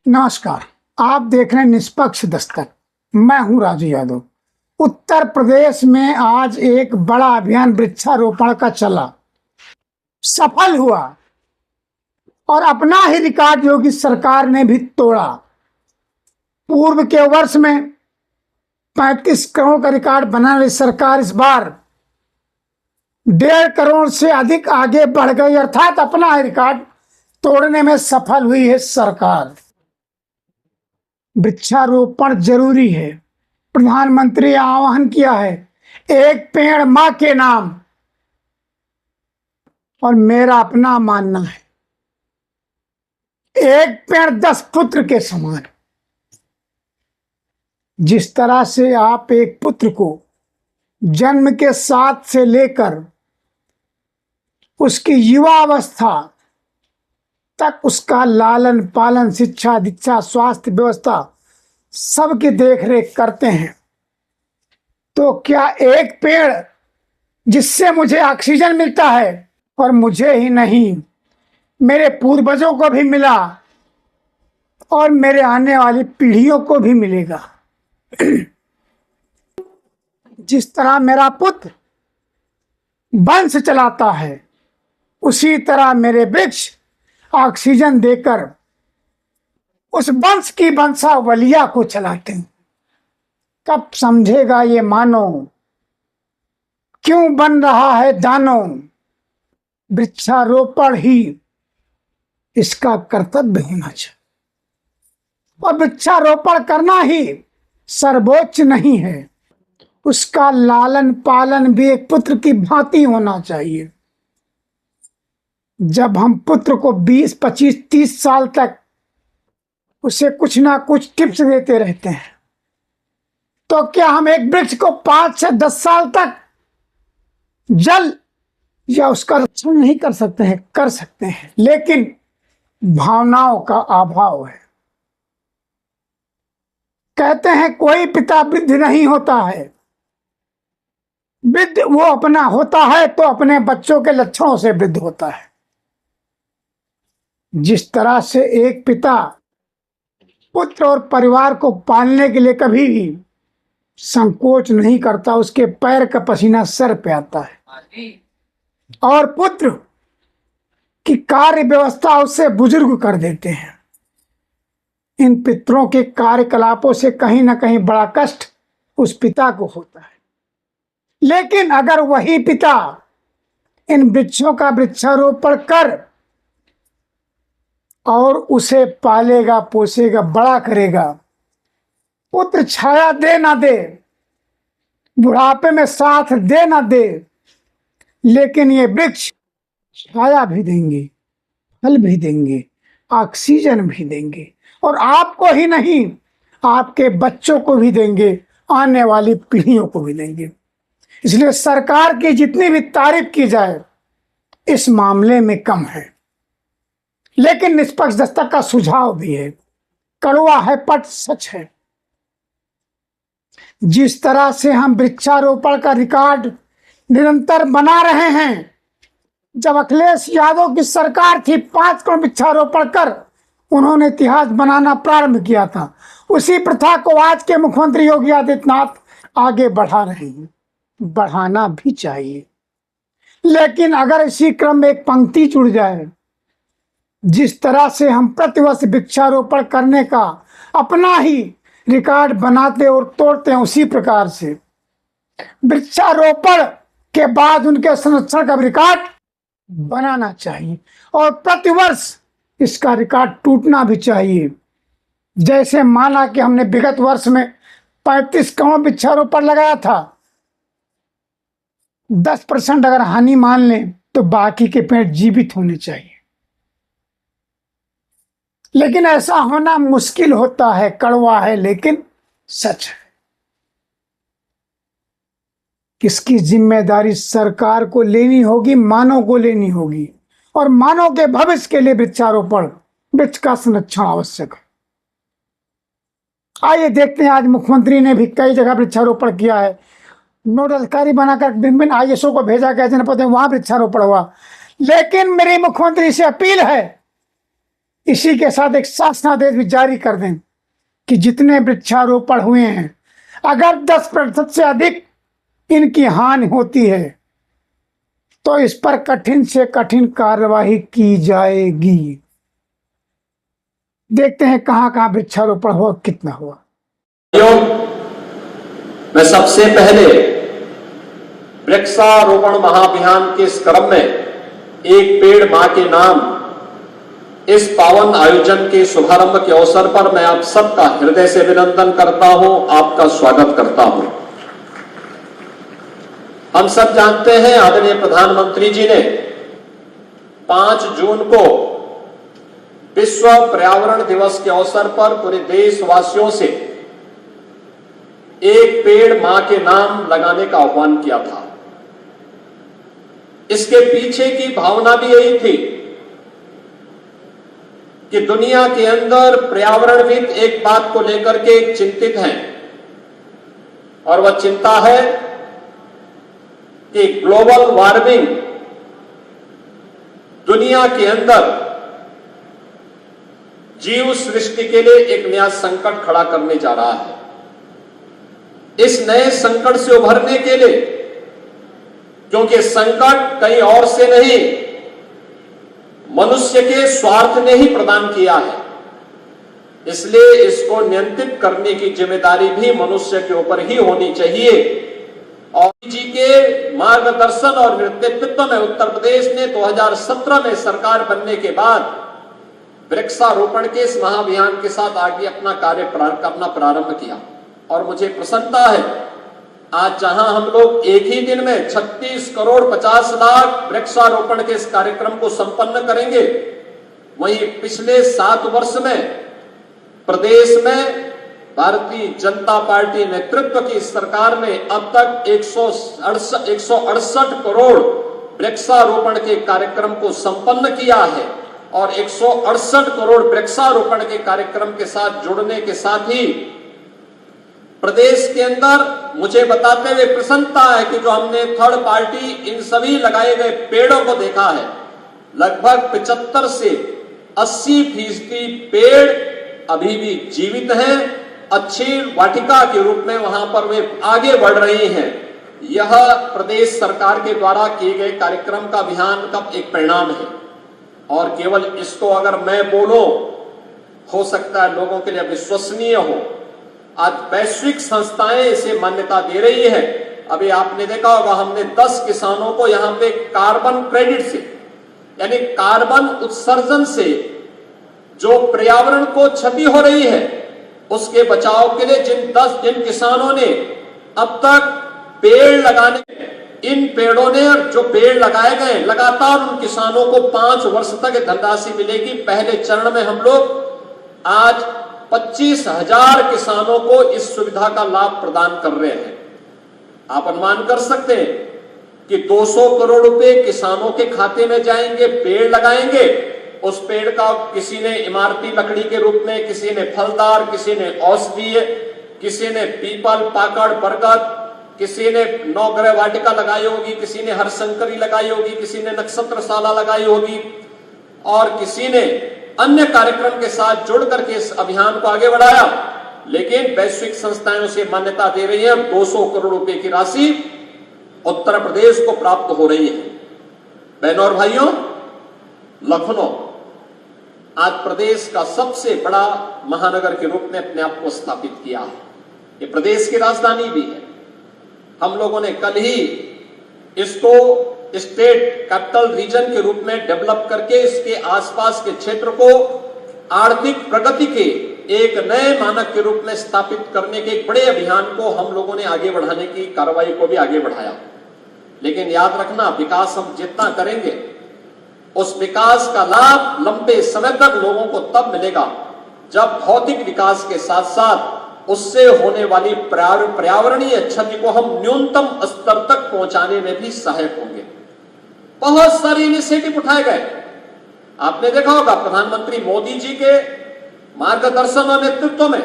नमस्कार। आप देख रहे हैं निष्पक्ष दस्तक। मैं हूं राजू यादव। उत्तर प्रदेश में आज एक बड़ा अभियान वृक्षारोपण का चला, सफल हुआ और अपना ही रिकॉर्ड योगी सरकार ने भी तोड़ा। पूर्व के वर्ष में 35 करोड़ का रिकॉर्ड बनाने वाली सरकार इस बार 1.5 करोड़ से अधिक आगे बढ़ गई, अर्थात अपना ही रिकॉर्ड तोड़ने में सफल हुई है सरकार। वृक्षारोपण जरूरी है। प्रधानमंत्री आह्वान किया है, एक पेड़ मां के नाम, और मेरा अपना मानना है एक पेड़ 10 पुत्र के समान। जिस तरह से आप एक पुत्र को जन्म के साथ से लेकर उसकी युवावस्था तक उसका लालन पालन, शिक्षा दीक्षा, स्वास्थ्य व्यवस्था सबकी देखरेख करते हैं, तो क्या एक पेड़ जिससे मुझे ऑक्सीजन मिलता है और मुझे ही नहीं मेरे पूर्वजों को भी मिला और मेरे आने वाली पीढ़ियों को भी मिलेगा। जिस तरह मेरा पुत्र वंश चलाता है, उसी तरह मेरे वृक्ष ऑक्सीजन देकर उस वंश की वंशावलिया को चलाते हैं। कब समझेगा ये मानो, क्यों बन रहा है दानो? वृक्षारोपण ही इसका कर्तव्य होना चाहिए, और वृक्षारोपण करना ही सर्वोच्च नहीं है, उसका लालन पालन भी एक पुत्र की भांति होना चाहिए। जब हम पुत्र को 20, 25, 30 साल तक उसे कुछ ना कुछ टिप्स देते रहते हैं, तो क्या हम एक वृक्ष को 5 से 10 साल तक जल या उसका रक्षण नहीं कर सकते हैं? कर सकते हैं, लेकिन भावनाओं का अभाव है। कहते हैं कोई पिता वृद्ध नहीं होता है, वृद्ध वो अपना होता है तो अपने बच्चों के लक्षणों से वृद्ध होता है। जिस तरह से एक पिता पुत्र और परिवार को पालने के लिए कभी भी संकोच नहीं करता, उसके पैर का पसीना सर पे आता है, और पुत्र की कार्य व्यवस्था उससे बुजुर्ग कर देते हैं। इन पितरों के कार्यकलापों से कहीं ना कहीं बड़ा कष्ट उस पिता को होता है, लेकिन अगर वही पिता इन वृक्षों का वृक्षारोपण कर और उसे पालेगा, पोसेगा, बड़ा करेगा, पुत्र छाया दे ना दे, बुढ़ापे में साथ दे ना दे, लेकिन ये वृक्ष छाया भी देंगे, फल भी देंगे, ऑक्सीजन भी देंगे, और आपको ही नहीं आपके बच्चों को भी देंगे, आने वाली पीढ़ियों को भी देंगे। इसलिए सरकार की जितनी भी तारीफ की जाए इस मामले में कम है। लेकिन निष्पक्ष दस्तक का सुझाव भी है, कड़वा है पट सच है। जिस तरह से हम वृक्षारोपण का रिकॉर्ड निरंतर बना रहे हैं, जब अखिलेश यादव की सरकार थी 5 करोड़ वृक्षारोपण कर उन्होंने इतिहास बनाना प्रारंभ किया था, उसी प्रथा को आज के मुख्यमंत्री योगी आदित्यनाथ आगे बढ़ा रहे हैं। बढ़ाना भी चाहिए, लेकिन अगर इसी क्रम में एक पंक्ति जुड़ जाए, जिस तरह से हम प्रतिवर्ष वृक्षारोपण करने का अपना ही रिकॉर्ड बनाते और तोड़ते हैं, उसी प्रकार से वृक्षारोपण के बाद उनके संरक्षण का रिकॉर्ड बनाना चाहिए, और प्रतिवर्ष इसका रिकॉर्ड टूटना भी चाहिए। जैसे माना कि हमने विगत वर्ष में 35 करोड़ वृक्षारोपण लगाया था, 10% अगर हानि मान लें तो बाकी के पेड़ जीवित होने चाहिए, लेकिन ऐसा होना मुश्किल होता है, कड़वा है लेकिन सच है। किसकी जिम्मेदारी सरकार को लेनी होगी? मानव को लेनी होगी, और मानव के भविष्य के लिए वृक्षारोपण, वृक्ष का संरक्षण आवश्यक है। आइए देखते हैं, आज मुख्यमंत्री ने भी कई जगह वृक्षारोपण किया है, नोडल अधिकारी बनाकर विभिन्न ISO को भेजा गया जनपद में, वहां वृक्षारोपण हुआ। लेकिन मेरी मुख्यमंत्री से अपील है, इसी के साथ एक शासनादेश भी जारी कर दें कि जितने वृक्षारोपण हुए हैं, अगर 10% से अधिक इनकी हानि होती है तो इस पर कठिन से कठिन कार्यवाही की जाएगी। देखते हैं कहां कहां वृक्षारोपण हुआ, कितना हुआ। मैं सबसे पहले वृक्षारोपण महाअभियान के इस क्रम में एक पेड़ मां के नाम इस पावन आयोजन के शुभारंभ के अवसर पर मैं आप सबका हृदय से अभिनंदन करता हूं, आपका स्वागत करता हूं। हम सब जानते हैं आदरणीय प्रधानमंत्री जी ने 5 जून को विश्व पर्यावरण दिवस के अवसर पर पूरे देशवासियों से एक पेड़ मां के नाम लगाने का आह्वान किया था। इसके पीछे की भावना भी यही थी कि दुनिया के अंदर पर्यावरणविद एक बात को लेकर के चिंतित हैं और वह चिंता है कि ग्लोबल वार्मिंग दुनिया के अंदर जीव सृष्टि के लिए एक नया संकट खड़ा करने जा रहा है। इस नए संकट से उभरने के लिए, क्योंकि संकट कहीं और से नहीं मनुष्य के स्वार्थ ने ही प्रदान किया है, इसलिए इसको नियंत्रित करने की जिम्मेदारी भी मनुष्य के ऊपर ही होनी चाहिए। और जी के मार्गदर्शन और नेतृत्व में उत्तर प्रदेश ने 2017 में सरकार बनने के बाद वृक्षारोपण के इस महाअभियान के साथ आगे अपना कार्य करना प्रारंभ किया और मुझे प्रसन्नता है आज जहां हम लोग एक ही दिन में 36 करोड़ 50 लाख वृक्षारोपण के इस कार्यक्रम को संपन्न करेंगे, वहीं पिछले 7 वर्ष में प्रदेश में भारतीय जनता पार्टी नेतृत्व की सरकार ने अब तक 168 करोड़ वृक्षारोपण के कार्यक्रम को संपन्न किया है और 168 करोड़ वृक्षारोपण के कार्यक्रम के साथ जुड़ने के साथ ही प्रदेश के अंदर मुझे बताते हुए प्रसन्नता है कि जो हमने थर्ड पार्टी इन सभी लगाए गए पेड़ों को देखा है, लगभग 75 से 80% पेड़ अभी भी जीवित हैं, अच्छी वाटिका के रूप में वहां पर वे आगे बढ़ रही हैं। यह प्रदेश सरकार के द्वारा किए गए कार्यक्रम का अभियान का एक परिणाम है और केवल इसको अगर मैं बोलूं, हो सकता है लोगों के लिए विश्वसनीय हो। आज वैश्विक संस्थाएं इसे मान्यता दे रही है। अभी आपने देखा होगा हमने 10 किसानों को यहां पे कार्बन क्रेडिट से, यानी कार्बन उत्सर्जन से जो पर्यावरण को क्षति हो रही है उसके बचाव के लिए जिन किसानों ने अब तक पेड़ लगाने, इन पेड़ों ने जो पेड़ लगाए गए लगातार उन किसानों को 5 वर्ष तक धनराशि मिलेगी। पहले चरण में हम लोग आज 25,000 किसानों को इस सुविधा का लाभ प्रदान कर रहे हैं। आप अनुमान कर सकते हैं कि 200 करोड़ रुपए किसानों के खाते में जाएंगे, पेड़ लगाएंगे। उस पेड़ का किसी ने इमारती लकड़ी के रूप में, किसी ने फलदार, किसी ने औषधीय, किसी ने पीपल, पाकड़, बरगद, किसी ने नवग्रह वाटिका लगाई होगी, किसी ने हरशंकरी लगाई होगी, किसी ने नक्षत्रशाला लगाई होगी और किसी ने अन्य कार्यक्रम के साथ जुड़ करके इस अभियान को आगे बढ़ाया। लेकिन वैश्विक संस्थाएं उसे मान्यता दे रही है। 200 करोड़ रुपए की राशि उत्तर प्रदेश को प्राप्त हो रही है। बहनों और भाइयों, लखनऊ आज प्रदेश का सबसे बड़ा महानगर के रूप में अपने आप को स्थापित किया है। ये प्रदेश की राजधानी भी है। हम लोगों ने कल ही इसको स्टेट कैपिटल रीजन के रूप में डेवलप करके इसके आसपास के क्षेत्र को आर्थिक प्रगति के एक नए मानक के रूप में स्थापित करने के एक बड़े अभियान को हम लोगों ने आगे बढ़ाने की कार्रवाई को भी आगे बढ़ाया। लेकिन याद रखना, विकास हम जितना करेंगे उस विकास का लाभ लंबे समय तक लोगों को तब मिलेगा जब भौतिक विकास के साथ साथ उससे होने वाली पर्यावरणीय क्षति को हम न्यूनतम स्तर तक पहुंचाने में भी सहायक होंगे। बहुत सारे इनिशिएटिव उठाए गए। आपने देखा होगा प्रधानमंत्री मोदी जी के मार्गदर्शन और नेतृत्व में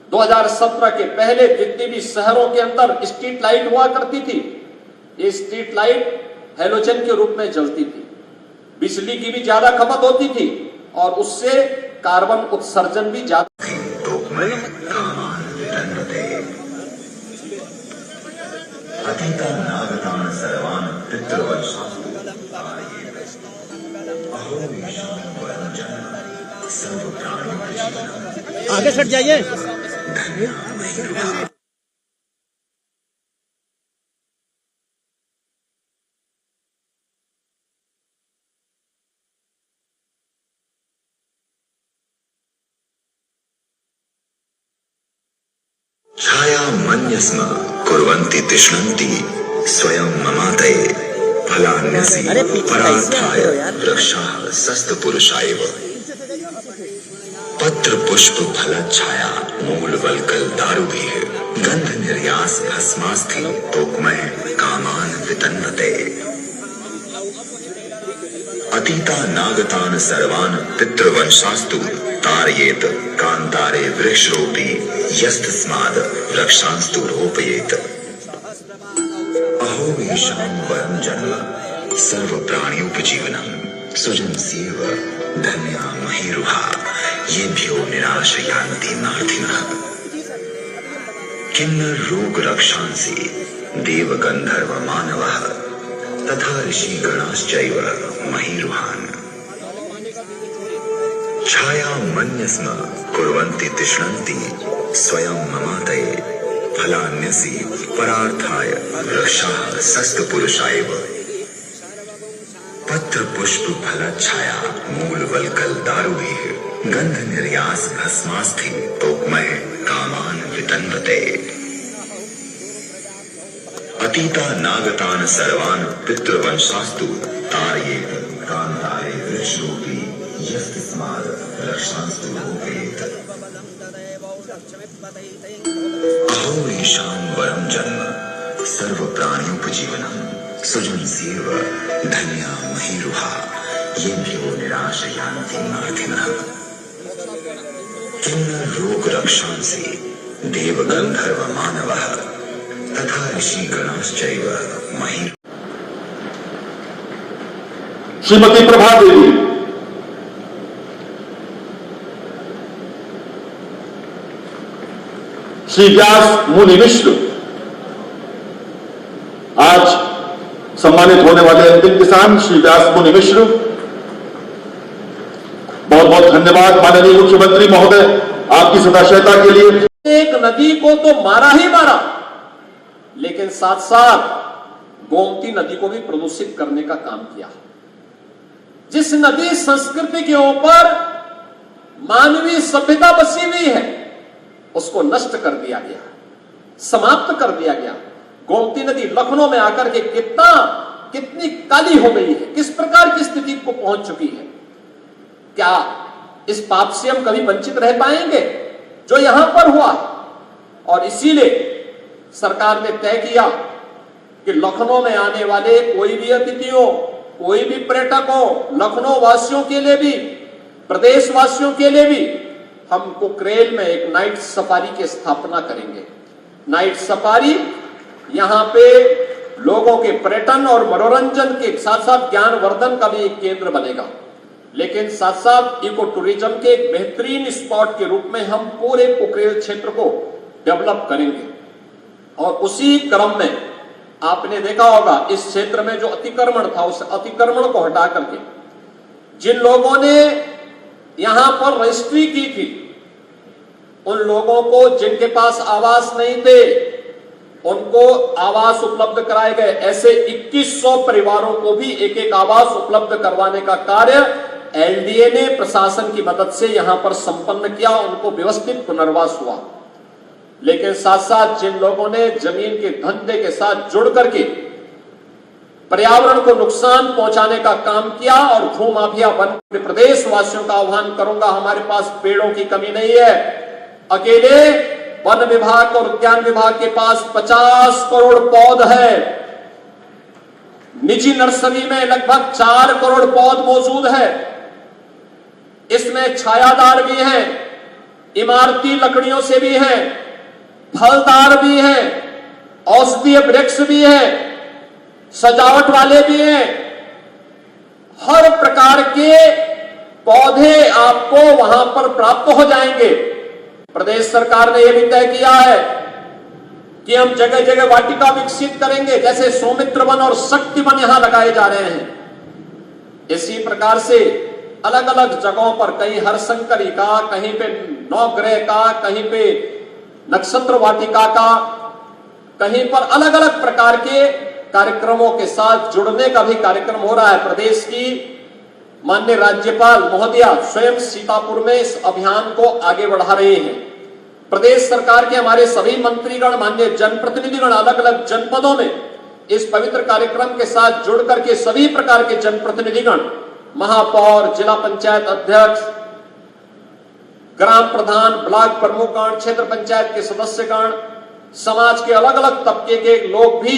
2017 के पहले जितनी भी शहरों के अंदर स्ट्रीट लाइट हुआ करती थी, ये स्ट्रीट लाइट हैलोजन के रूप में जलती थी, बिजली की भी ज्यादा खपत होती थी, और उससे कार्बन उत्सर्जन भी ज्यादा। आगे सट जाइए। छाया मन्यस्म कुर्वन्ति तिष्ठन्ति स्वयं ममातये फलान्यसि परार्थाय वृक्षाः सस्तपुरुषायव पत्र पुष्प फल छाया मूल वल्कल दारुभिः गंध निर्यास भस्मास्थि तोक्मय कामान वितन्वते अतीता नागतान सर्वान पितृवंशास्तु तारयेत कांतारे वृक्षरोपी यस्तस्माद् वृक्षांस्तु रोपयेत अहो येषां वरं जन्म सर्व प्राणियोपजीवनम् सुजनस्येव धन्या महीरुहा येभ्यो निराशयान्ति नार्थिनः किं न रोग रक्षांसि देव गंधर्व मानवः तथा ऋषि गणाश्चैव महीरुहान् छाया मन्यस्म कुर्वन्ति तिष्ठन्ति स्वयं ममातये फलान्यसि परार्थाय वृक्षाः सस्तपुरुषायव पत्र पुष्प फल छाया मूल वल्कल दारुभिः गंध निर्यास भस्मास्थि तोक्मय कामान वितन्वते अतीता नागतान सर्वान पितृवंशास्तु तारयेत कांतारे वृक्षरूपी यस्तस्माद् वृक्षांस्तु रोपयेत अहो येषां वरं जन्म सर्व प्राणियोपजीवनम् सुजनस्येव धन्या महीरुहा येभ्यो निराशयान्ति नार्थिनः किं न रोग रक्षांसि देव गंधर्व मानवः तथा ऋषि गणाश्चैव महीरुहा। श्रीमती प्रभा देवी, श्री व्यास मुनि मिश्र, आज सम्मानित होने वाले अंतिम किसान श्री व्यास मुनि मिश्र, बहुत बहुत धन्यवाद माननीय मुख्यमंत्री महोदय आपकी सदाशयता के लिए। एक नदी को तो मारा ही मारा, लेकिन साथ साथ गोमती नदी को भी प्रदूषित करने का काम किया। जिस नदी संस्कृति के ऊपर मानवीय सभ्यता बसी हुई है उसको नष्ट कर दिया गया, समाप्त कर दिया गया। गोमती नदी लखनऊ में आकर के कितनी काली हो गई है, किस प्रकार की स्थिति को पहुंच चुकी है। क्या इस पाप से हम कभी वंचित रह पाएंगे जो यहां पर हुआ? और इसीलिए सरकार ने तय किया कि लखनऊ में आने वाले कोई भी अतिथियों, कोई भी पर्यटकों, लखनऊ वासियों के लिए भी, प्रदेश वासियों के लिए भी हम कुकरेल में एक नाइट सफारी की स्थापना करेंगे। नाइट सफारी यहां पे लोगों के पर्यटन और मनोरंजन के साथ साथ ज्ञानवर्धन का भी एक केंद्र बनेगा, लेकिन साथ साथ इको टूरिज्म के एक बेहतरीन स्पॉट के रूप में हम पूरे कुकरेल क्षेत्र को डेवलप करेंगे। और उसी क्रम में आपने देखा होगा इस क्षेत्र में जो अतिक्रमण था उस अतिक्रमण को हटा करके जिन लोगों ने यहां पर रजिस्ट्री की थी, उन लोगों को जिनके पास आवास नहीं थे उनको आवास उपलब्ध कराए गए। ऐसे 2100 परिवारों को भी एक एक आवास उपलब्ध करवाने का कार्य एलडीए ने प्रशासन की मदद से यहां पर संपन्न किया, उनको व्यवस्थित पुनर्वास हुआ। लेकिन साथ साथ जिन लोगों ने जमीन के धंधे के साथ जुड़ करके पर्यावरण को नुकसान पहुंचाने का काम किया और भूमाफिया बन, प्रदेश वासियों का आह्वान करूंगा, हमारे पास पेड़ों की कमी नहीं है। अकेले वन विभाग और उद्यान विभाग के पास 50 करोड़ पौध है। निजी नर्सरी में लगभग 4 करोड़ पौध मौजूद है। इसमें छायादार भी हैं, इमारती लकड़ियों से भी हैं, फलदार भी हैं, औषधीय वृक्ष भी हैं, सजावट वाले भी हैं। हर प्रकार के पौधे आपको वहां पर प्राप्त हो जाएंगे। प्रदेश सरकार ने यह भी तय किया है कि हम जगह जगह वाटिका विकसित करेंगे, जैसे सौमित्र वन और शक्ति वन यहां लगाए जा रहे हैं। इसी प्रकार से अलग अलग जगहों पर, कहीं हरशंकरी का, कहीं पे नवग्रह का, कहीं पे नक्षत्र वाटिका का, कहीं पर अलग अलग प्रकार के कार्यक्रमों के साथ जुड़ने का भी कार्यक्रम हो रहा है। प्रदेश की माननीय राज्यपाल महोदया स्वयं सीतापुर में इस अभियान को आगे बढ़ा रहे हैं। प्रदेश सरकार के हमारे सभी मंत्रीगण, माननीय जनप्रतिनिधिगण अलग अलग जनपदों में इस पवित्र कार्यक्रम के साथ जुड़ करके सभी प्रकार के जनप्रतिनिधिगण, महापौर, जिला पंचायत अध्यक्ष, ग्राम प्रधान, ब्लॉक प्रमुखगण, क्षेत्र पंचायत के सदस्यगण, समाज के अलग अलग तबके के लोग भी